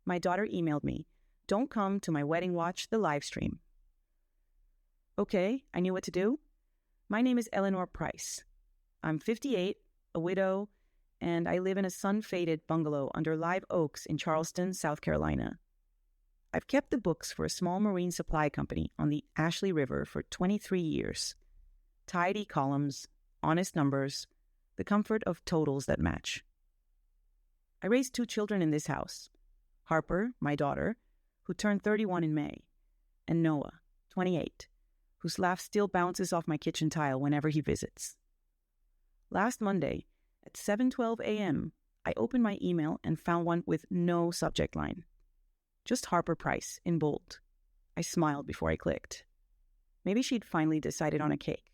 My daughter emailed me, "Don't come to my wedding watch the live stream." Okay, I knew what to do. My name is Eleanor Price. I'm 58, a widow, and I live in a sun-faded bungalow under live oaks in Charleston, South Carolina. I've kept the books for a small marine supply company on the Ashley River for 23 years. Tidy columns, honest numbers, the comfort of totals that match. I raised 2 children in this house. Harper, my daughter, who turned 31 in May, and Noah, 28, whose laugh still bounces off my kitchen tile whenever he visits. Last Monday, at 7:12 a.m., I opened my email and found one with no subject line. Just Harper Price in bold. I smiled before I clicked. Maybe she'd finally decided on a cake.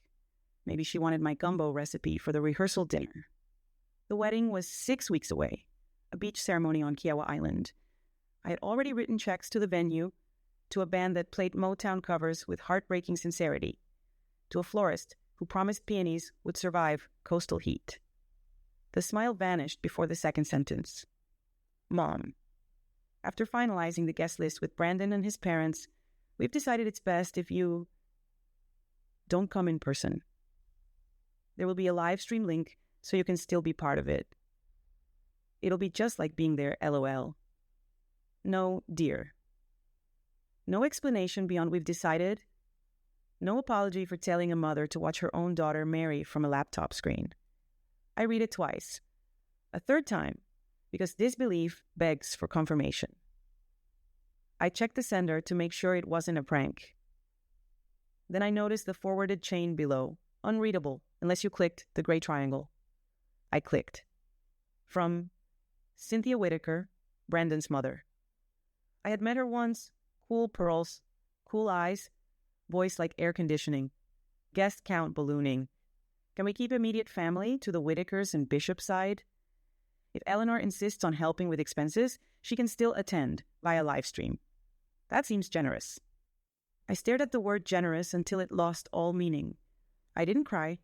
Maybe she wanted my gumbo recipe for the rehearsal dinner. The wedding was 6 weeks away, a beach ceremony on Kiowa Island. I had already written checks to the venue, to a band that played Motown covers with heartbreaking sincerity, to a florist who promised peonies would survive coastal heat. The smile vanished before the second sentence. Mom. After finalizing the guest list with Brandon and his parents, we've decided it's best if you don't come in person. There will be a live stream link so you can still be part of it. It'll be just like being there, LOL. No, dear. No explanation beyond we've decided. No apology for telling a mother to watch her own daughter marry from a laptop screen. I read it twice. A third time, because disbelief begs for confirmation. I checked the sender to make sure it wasn't a prank. Then I noticed the forwarded chain below, unreadable unless you clicked the gray triangle. I clicked. From Cynthia Whitaker, Brandon's mother. I had met her once, cool pearls, cool eyes, voice like air conditioning, guest count ballooning. Can we keep immediate family to the Whitakers and Bishop side? If Eleanor insists on helping with expenses, she can still attend via live stream. That seems generous. I stared at the word generous until it lost all meaning. I didn't cry.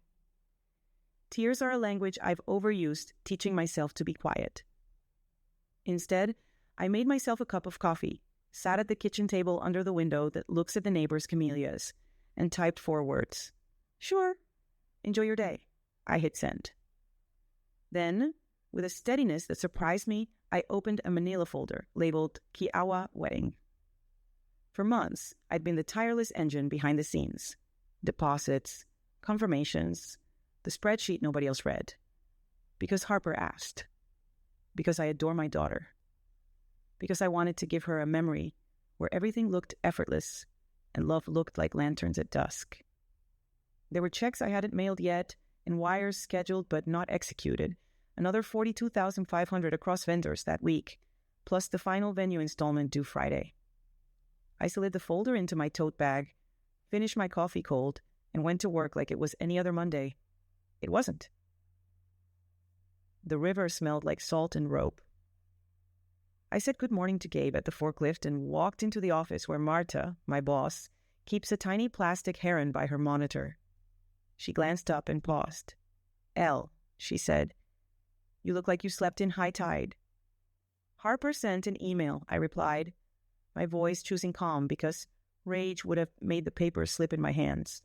Tears are a language I've overused, teaching myself to be quiet. Instead, I made myself a cup of coffee, sat at the kitchen table under the window that looks at the neighbor's camellias, and typed 4 words. Sure. Enjoy your day. I hit send. Then, with a steadiness that surprised me, I opened a manila folder labeled Kiowa Wedding. For months, I'd been the tireless engine behind the scenes. Deposits, confirmations, the spreadsheet nobody else read. Because Harper asked. Because I adore my daughter. Because I wanted to give her a memory where everything looked effortless and love looked like lanterns at dusk. There were checks I hadn't mailed yet and wires scheduled but not executed, another $42,500 across vendors that week, plus the final venue installment due Friday. I slid the folder into my tote bag, finished my coffee cold, and went to work like it was any other Monday. It wasn't. The river smelled like salt and rope. I said good morning to Gabe at the forklift and walked into the office where Marta, my boss, keeps a tiny plastic heron by her monitor. She glanced up and paused. "Elle," she said, "you look like you slept in high tide." "Harper sent an email," I replied, my voice choosing calm because rage would have made the paper slip in my hands.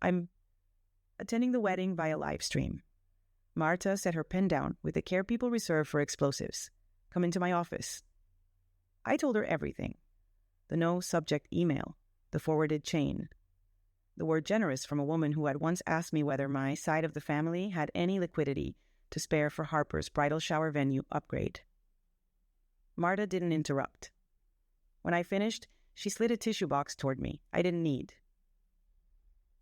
"I'm attending the wedding via live stream." Marta set her pen down with the care people reserve for explosives. "Come into my office." I told her everything. The no subject email, the forwarded chain, the word generous from a woman who had once asked me whether my side of the family had any liquidity to spare for Harper's bridal shower venue upgrade. Marta didn't interrupt. When I finished, she slid a tissue box toward me. I didn't need.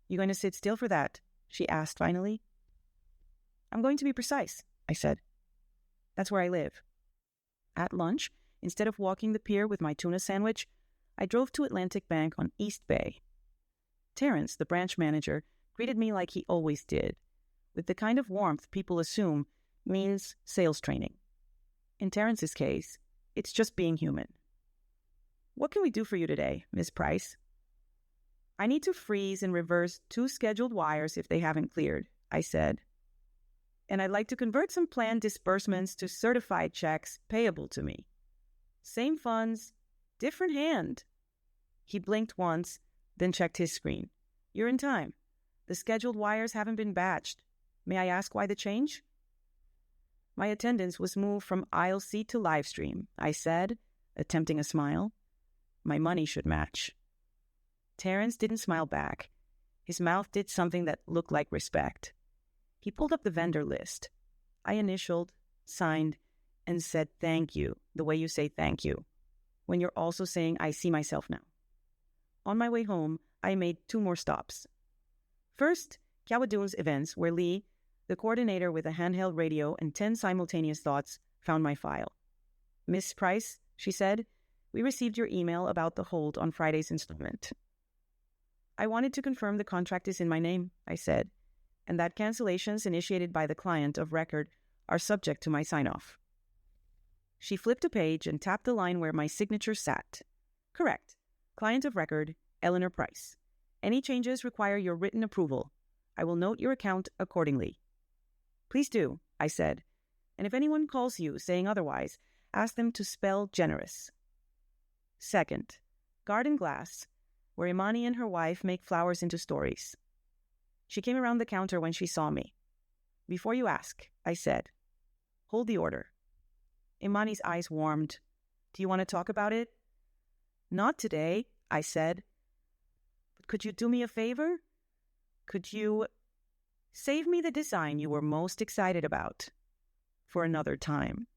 "You going to sit still for that?" she asked finally. "I'm going to be precise," I said. "That's where I live." At lunch, instead of walking the pier with my tuna sandwich, I drove to Atlantic Bank on East Bay. Terrence, the branch manager, greeted me like he always did, with the kind of warmth people assume means sales training. In Terrence's case, it's just being human. "What can we do for you today, Miss Price?" "I need to freeze and reverse 2 scheduled wires if they haven't cleared," I said. "And I'd like to convert some planned disbursements to certified checks payable to me." Same funds, different hand. He blinked once, then checked his screen. You're in time. The scheduled wires haven't been batched. May I ask why the change? My attendance was moved from aisle seat to livestream, I said, attempting a smile. My money should match. Terrence didn't smile back. His mouth did something that looked like respect. He pulled up the vendor list. I initialed, signed, and said thank you, the way you say thank you, when you're also saying I see myself now. On my way home, I made 2 more stops. First, Kyawadun's events, where Lee, the coordinator with a handheld radio and 10 simultaneous thoughts, found my file. Miss Price, she said, we received your email about the hold on Friday's installment. I wanted to confirm the contract is in my name, I said, and that cancellations initiated by the client of record are subject to my sign-off. She flipped a page and tapped the line where my signature sat. Correct. Client of record, Eleanor Price. Any changes require your written approval. I will note your account accordingly. Please do, I said, and if anyone calls you saying otherwise, ask them to spell generous. Second, Garden Glass, where Imani and her wife make flowers into stories. She came around the counter when she saw me. Before you ask, I said, hold the order. Imani's eyes warmed. Do you want to talk about it? Not today, I said. But could you do me a favor? Could you save me the design you were most excited about for another time?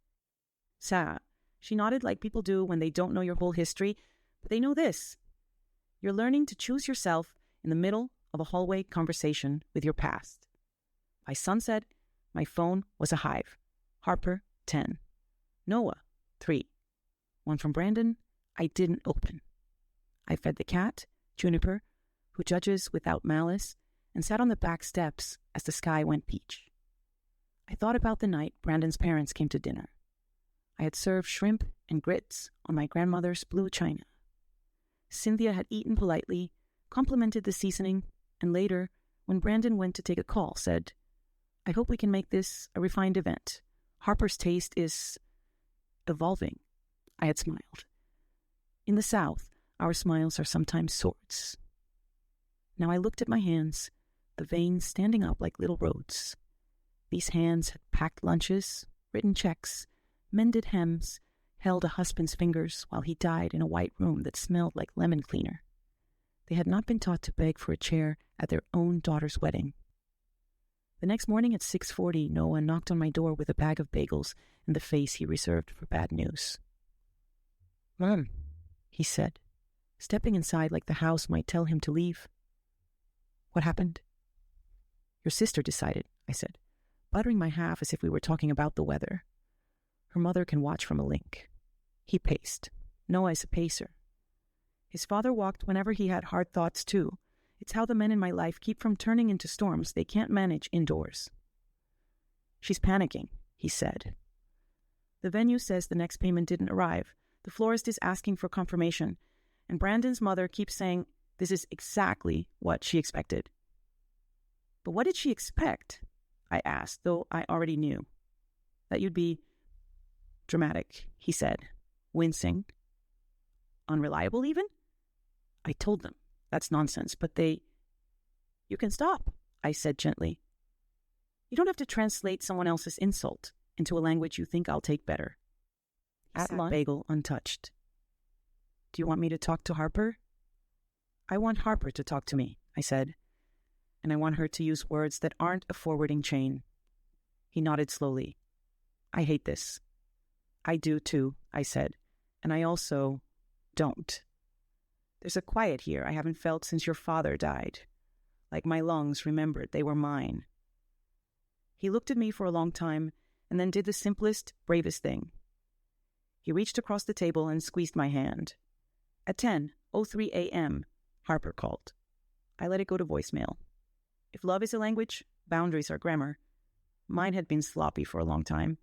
Sa, she nodded like people do when they don't know your whole history, but they know this. You're learning to choose yourself in the middle of a hallway conversation with your past. By sunset, my phone was a hive. Harper, 10. Noah, 3. One from Brandon, I didn't open. I fed the cat, Juniper, who judges without malice, and sat on the back steps as the sky went peach. I thought about the night Brandon's parents came to dinner. I had served shrimp and grits on my grandmother's blue china. Cynthia had eaten politely, complimented the seasoning, and later, when Brandon went to take a call, said, I hope we can make this a refined event. Harper's taste is evolving. I had smiled. In the South, our smiles are sometimes swords. Now I looked at my hands, the veins standing up like little roads. These hands had packed lunches, written checks, mended hems, held a husband's fingers while he died in a white room that smelled like lemon cleaner. They had not been taught to beg for a chair at their own daughter's wedding. The next morning at 6:40, Noah knocked on my door with a bag of bagels and the face he reserved for bad news. Mom, he said, stepping inside like the house might tell him to leave. What happened? Your sister decided, I said, buttering my half as if we were talking about the weather. Her mother can watch from a link. He paced. Noah is a pacer. His father walked whenever he had hard thoughts too. It's how the men in my life keep from turning into storms they can't manage indoors. She's panicking, he said. The venue says the next payment didn't arrive. The florist is asking for confirmation, and Brandon's mother keeps saying this is exactly what she expected. But what did she expect? I asked, though I already knew. That you'd be dramatic, he said, wincing. Unreliable even? I told them. That's nonsense, but they... You can stop, I said gently. You don't have to translate someone else's insult into a language you think I'll take better. At lunch, bagel untouched. Do you want me to talk to Harper? I want Harper to talk to me, I said, and I want her to use words that aren't a forwarding chain. He nodded slowly. I hate this. I do too, I said, and I also don't. There's a quiet here I haven't felt since your father died. Like my lungs remembered they were mine. He looked at me for a long time and then did the simplest, bravest thing. He reached across the table and squeezed my hand. At 10:03 a.m., Harper called. I let it go to voicemail. If love is a language, boundaries are grammar. Mine had been sloppy for a long time.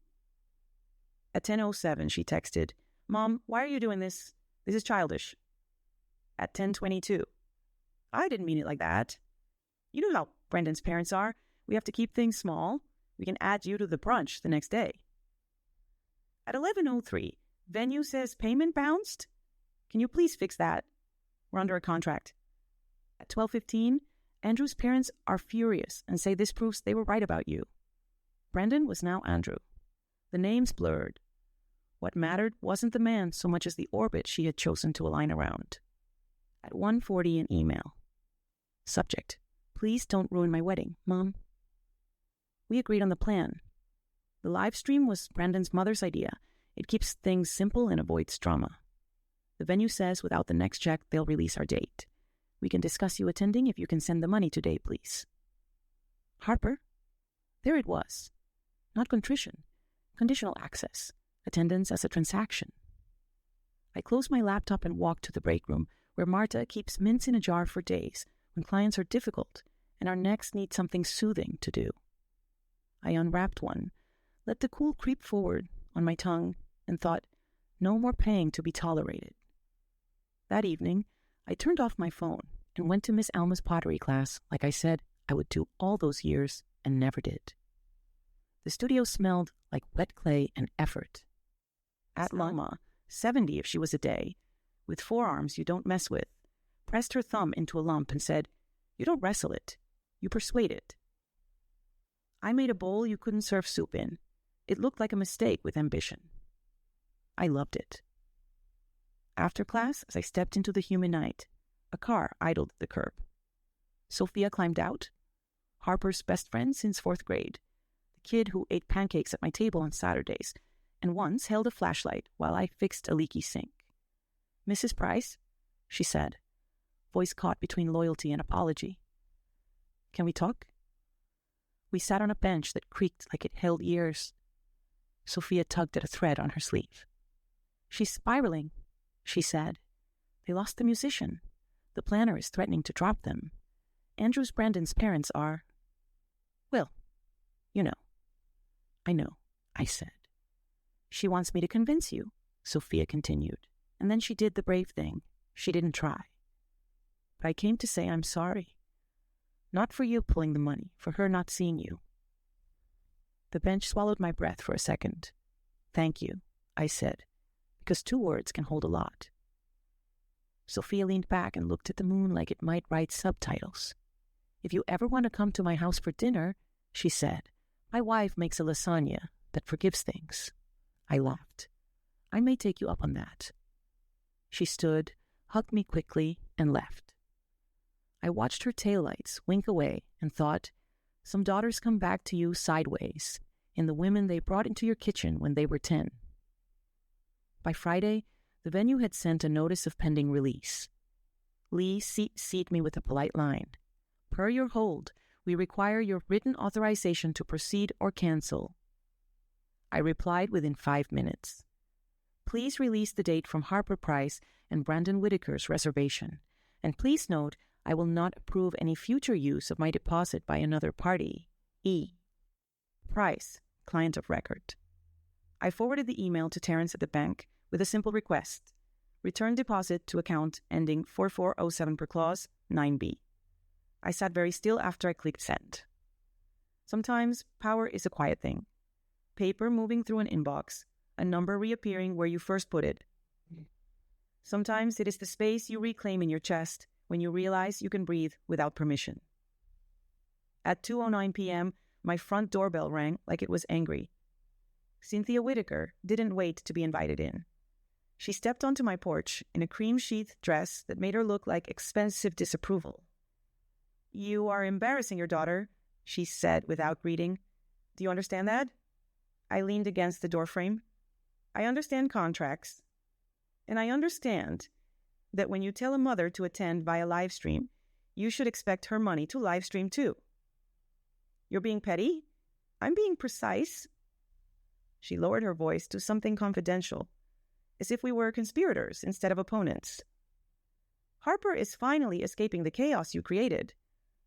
At 10:07, she texted, Mom, why are you doing this? This is childish. At 10:22, I didn't mean it like that. You know how Brendan's parents are. We have to keep things small. We can add you to the brunch the next day. At 11:03, Venue says payment bounced? Can you please fix that? We're under a contract. At 12:15, Andrew's parents are furious and say this proves they were right about you. Brendan was now Andrew. The names blurred. What mattered wasn't the man so much as the orbit she had chosen to align around. At 1:40, an email. Subject: please don't ruin my wedding, Mom. We agreed on the plan. The live stream was Brandon's mother's idea. It keeps things simple and avoids drama. The venue says without the next check, they'll release our date. We can discuss you attending if you can send the money today, please. Harper? There it was. Not contrition. Conditional access. Attendance as a transaction. I closed my laptop and walked to the break room, where Marta keeps mints in a jar for days when clients are difficult and our necks need something soothing to do. I unwrapped one, let the cool creep forward on my tongue, and thought, no more paying to be tolerated. That evening, I turned off my phone and went to Miss Alma's pottery class like I said I would do all those years and never did. The studio smelled like wet clay and effort. At Alma, 70 if she was a day, with forearms you don't mess with, pressed her thumb into a lump and said, you don't wrestle it, you persuade it. I made a bowl you couldn't serve soup in. It looked like a mistake with ambition. I loved it. After class, as I stepped into the humid night, a car idled at the curb. Sophia climbed out, Harper's best friend since 4th grade, the kid who ate pancakes at my table on Saturdays, and once held a flashlight while I fixed a leaky sink. Mrs. Price, she said, voice caught between loyalty and apology. Can we talk? We sat on a bench that creaked like it held years. Sophia tugged at a thread on her sleeve. She's spiraling, she said. They lost the musician. The planner is threatening to drop them. Andrew's Brandon's parents are... Well, you know. I know, I said. She wants me to convince you, Sophia continued. And then she did the brave thing. She didn't try. But I came to say I'm sorry. Not for you pulling the money, for her not seeing you. The bench swallowed my breath for a second. Thank you, I said, because 2 words can hold a lot. Sophia leaned back and looked at the moon like it might write subtitles. If you ever want to come to my house for dinner, she said, my wife makes a lasagna that forgives things. I laughed. I may take you up on that. She stood, hugged me quickly, and left. I watched her taillights wink away and thought, some daughters come back to you sideways, in the women they brought into your kitchen when they were 10. By Friday, the venue had sent a notice of pending release. Lee seat me with a polite line. Per your hold, we require your written authorization to proceed or cancel. I replied within 5 minutes. Please release the date from Harper Price and Brandon Whitaker's reservation, and please note I will not approve any future use of my deposit by another party. E. Price, client of record. I forwarded the email to Terrence at the bank with a simple request. Return deposit to account ending 4407 per clause, 9B. I sat very still after I clicked send. Sometimes power is a quiet thing. Paper moving through an inbox, a number reappearing where you first put it. Sometimes it is the space you reclaim in your chest when you realize you can breathe without permission. At 2:09 p.m., my front doorbell rang like it was angry. Cynthia Whitaker didn't wait to be invited in. She stepped onto my porch in a cream-sheath dress that made her look like expensive disapproval. You are embarrassing your daughter, she said without greeting. Do you understand that? I leaned against the doorframe. I understand contracts. And I understand that when you tell a mother to attend via live stream, you should expect her money to live stream too. You're being petty? I'm being precise. She lowered her voice to something confidential, as if we were conspirators instead of opponents. Harper is finally escaping the chaos you created.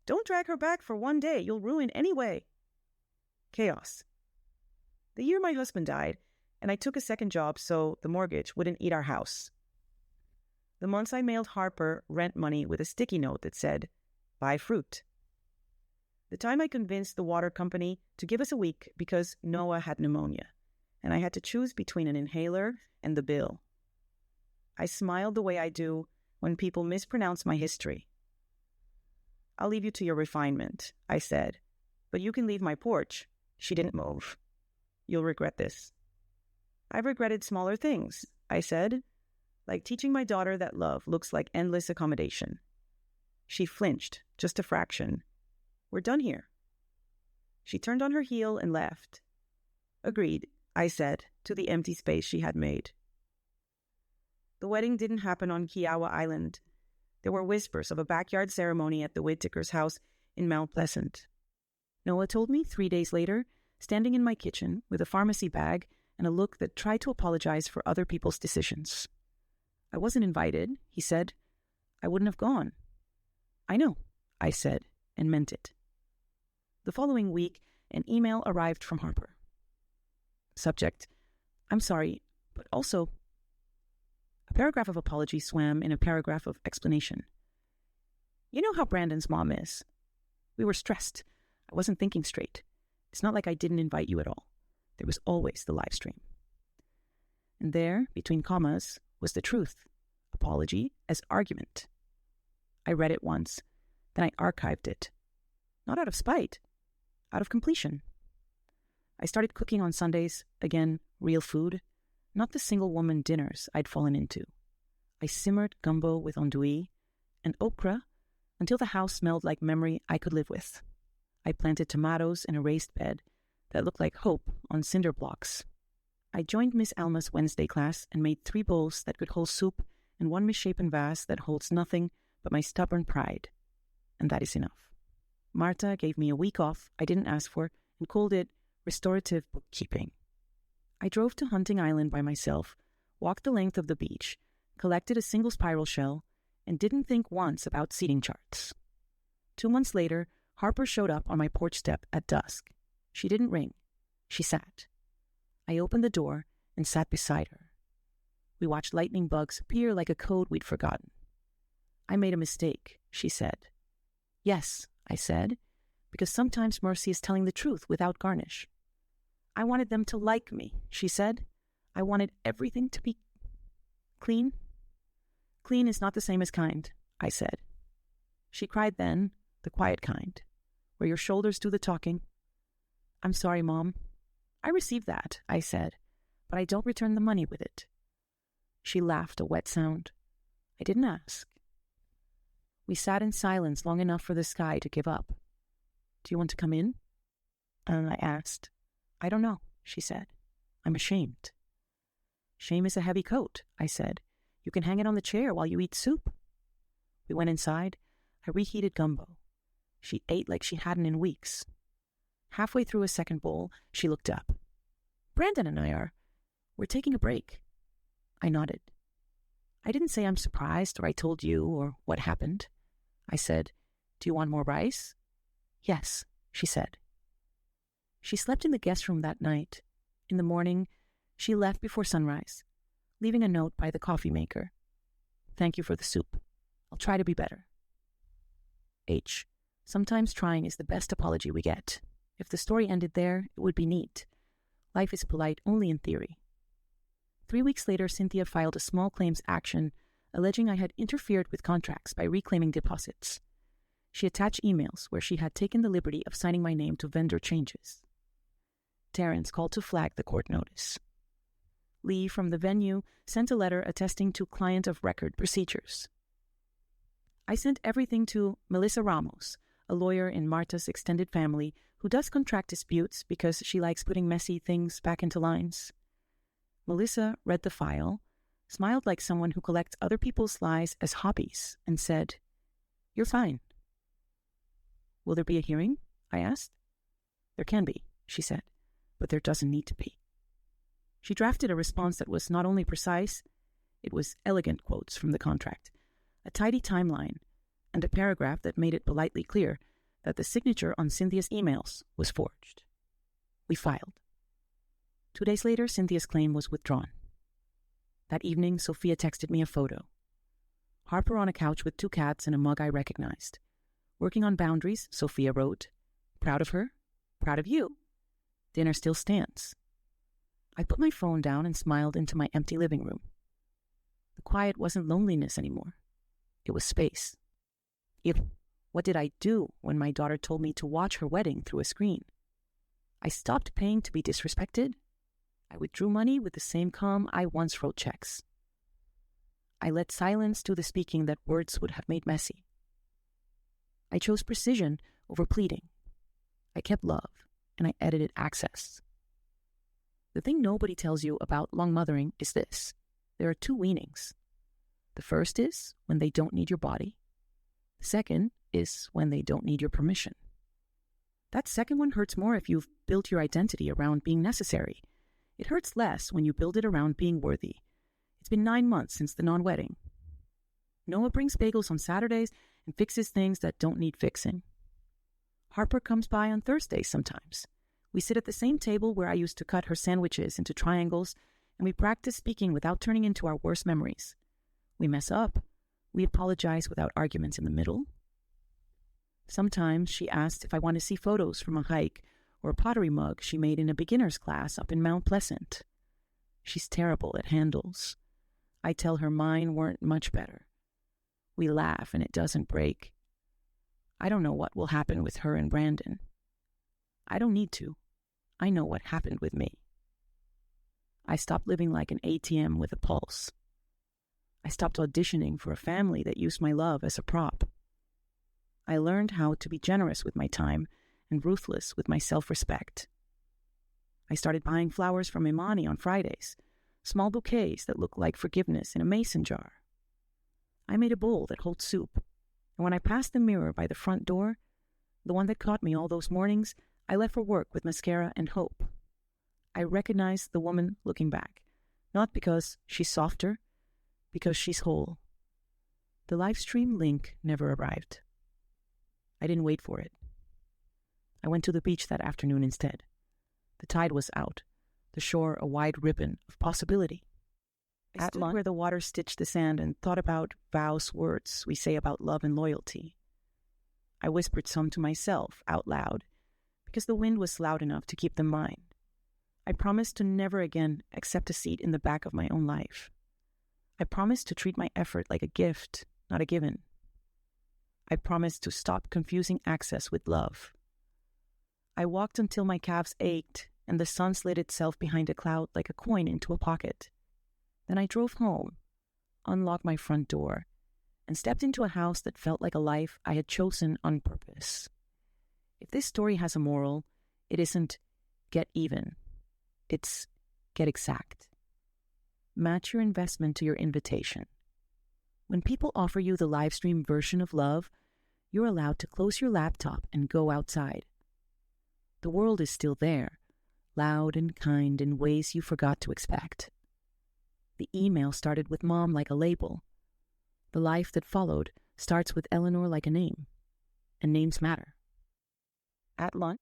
Don't drag her back for one day. You'll ruin anyway. Chaos. The year my husband died, and I took a second job so the mortgage wouldn't eat our house. The months I mailed Harper rent money with a sticky note that said, buy fruit. The time I convinced the water company to give us a week because Noah had pneumonia, and I had to choose between an inhaler and the bill. I smiled the way I do when people mispronounce my history. "I'll leave you to your refinement," I said, "but you can leave my porch." She didn't move. "You'll regret this." "I've regretted smaller things," I said, like teaching my daughter that love looks like endless accommodation. She flinched, just a fraction. "We're done here." She turned on her heel and left. "Agreed," I said, to the empty space she had made. The wedding didn't happen on Kiowa Island. There were whispers of a backyard ceremony at the Whittakers' house in Mount Pleasant. Noah told me 3 days later, standing in my kitchen with a pharmacy bag and a look that tried to apologize for other people's decisions. "I wasn't invited," he said. "I wouldn't have gone." "I know," I said, and meant it. The following week, an email arrived from Harper. Subject: "I'm sorry, but also..." A paragraph of apology swam in a paragraph of explanation. "You know how Brandon's mom is. We were stressed. I wasn't thinking straight. It's not like I didn't invite you at all. There was always the live stream." And there, between commas, was the truth. Apology as argument. I read it once, then I archived it. Not out of spite, out of completion. I started cooking on Sundays, again, real food, not the single-woman dinners I'd fallen into. I simmered gumbo with andouille and okra until the house smelled like memory I could live with. I planted tomatoes in a raised bed that looked like hope on cinder blocks. I joined Miss Alma's Wednesday class and made 3 bowls that could hold soup and 1 misshapen vase that holds nothing but my stubborn pride. And that is enough. Marta gave me a week off I didn't ask for and called it restorative bookkeeping. I drove to Hunting Island by myself, walked the length of the beach, collected a single spiral shell, and didn't think once about seating charts. 2 months later, Harper showed up on my porch step at dusk. She didn't ring. She sat. I opened the door and sat beside her. We watched lightning bugs appear like a code we'd forgotten. "I made a mistake," she said. "Yes," I said, "because sometimes mercy is telling the truth without garnish." "I wanted them to like me," she said. "I wanted everything to be clean." "Clean is not the same as kind," I said. She cried then, the quiet kind, where your shoulders do the talking. "I'm sorry, Mom." "I received that," I said, "but I don't return the money with it." She laughed a wet sound. I didn't ask. We sat in silence long enough for the sky to give up. "Do you want to come in?" I asked. "I don't know," she said. "I'm ashamed." "Shame is a heavy coat," I said. "You can hang it on the chair while you eat soup." We went inside. I reheated gumbo. She ate like she hadn't in weeks. Halfway through a second bowl, she looked up. "Brandon and we're taking a break." I nodded. I didn't say I'm surprised or I told you or what happened. I said, "Do you want more rice?" "Yes," she said. She slept in the guest room that night. In the morning, she left before sunrise, leaving a note by the coffee maker. "Thank you for the soup. I'll try to be better." H. Sometimes trying is the best apology we get. If the story ended there, it would be neat. Life is polite only in theory. 3 weeks later, Cynthia filed a small claims action alleging I had interfered with contracts by reclaiming deposits. She attached emails where she had taken the liberty of signing my name to vendor changes. Terrence called to flag the court notice. Lee from the venue sent a letter attesting to client of record procedures. I sent everything to Melissa Ramos, a lawyer in Marta's extended family who does contract disputes because she likes putting messy things back into lines. Melissa read the file, smiled like someone who collects other people's lies as hobbies, and said, "You're fine." "Will there be a hearing?" I asked. "There can be," she said, "but there doesn't need to be." She drafted a response that was not only precise, it was elegant quotes from the contract, a tidy timeline, and a paragraph that made it politely clear that the signature on Cynthia's emails was forged. We filed. 2 days later, Cynthia's claim was withdrawn. That evening, Sophia texted me a photo. Harper on a couch with 2 cats and a mug I recognized. Working on boundaries, Sophia wrote, "Proud of her, proud of you. Dinner still stands." I put my phone down and smiled into my empty living room. The quiet wasn't loneliness anymore. It was space. What did I do when my daughter told me to watch her wedding through a screen? I stopped paying to be disrespected. I withdrew money with the same calm I once wrote checks. I let silence do the speaking that words would have made messy. I chose precision over pleading. I kept love, and I edited access. The thing nobody tells you about long mothering is this. There are two weanings. The first is when they don't need your body. The second is when they don't need your permission. That second one hurts more if you've built your identity around being necessary. It hurts less when you build it around being worthy. It's been 9 months since the non-wedding. Noah brings bagels on Saturdays and fixes things that don't need fixing. Harper comes by on Thursdays sometimes. We sit at the same table where I used to cut her sandwiches into triangles, and we practice speaking without turning into our worst memories. We mess up. We apologize without arguments in the middle. Sometimes she asks if I want to see photos from a hike or a pottery mug she made in a beginner's class up in Mount Pleasant. She's terrible at handles. I tell her mine weren't much better. We laugh and it doesn't break. I don't know what will happen with her and Brandon. I don't need to. I know what happened with me. I stopped living like an ATM with a pulse. I stopped auditioning for a family that used my love as a prop. I learned how to be generous with my time and ruthless with my self-respect. I started buying flowers from Imani on Fridays, small bouquets that look like forgiveness in a mason jar. I made a bowl that holds soup, and when I passed the mirror by the front door, the one that caught me all those mornings, I left for work with mascara and hope. I recognized the woman looking back, not because she's softer, because she's whole. The livestream link never arrived. I didn't wait for it. I went to the beach that afternoon instead. The tide was out, the shore a wide ribbon of possibility. I stood where the water stitched the sand and thought about vows words we say about love and loyalty. I whispered some to myself out loud because the wind was loud enough to keep them mine. I promised to never again accept a seat in the back of my own life. I promised to treat my effort like a gift, not a given. I promised to stop confusing access with love. I walked until my calves ached and the sun slid itself behind a cloud like a coin into a pocket. Then I drove home, unlocked my front door, and stepped into a house that felt like a life I had chosen on purpose. If this story has a moral, it isn't get even. It's get exact. Match your investment to your invitation. When people offer you the live stream version of love, you're allowed to close your laptop and go outside. The world is still there, loud and kind in ways you forgot to expect. The email started with Mom like a label. The life that followed starts with Eleanor like a name. And names matter. At lunch,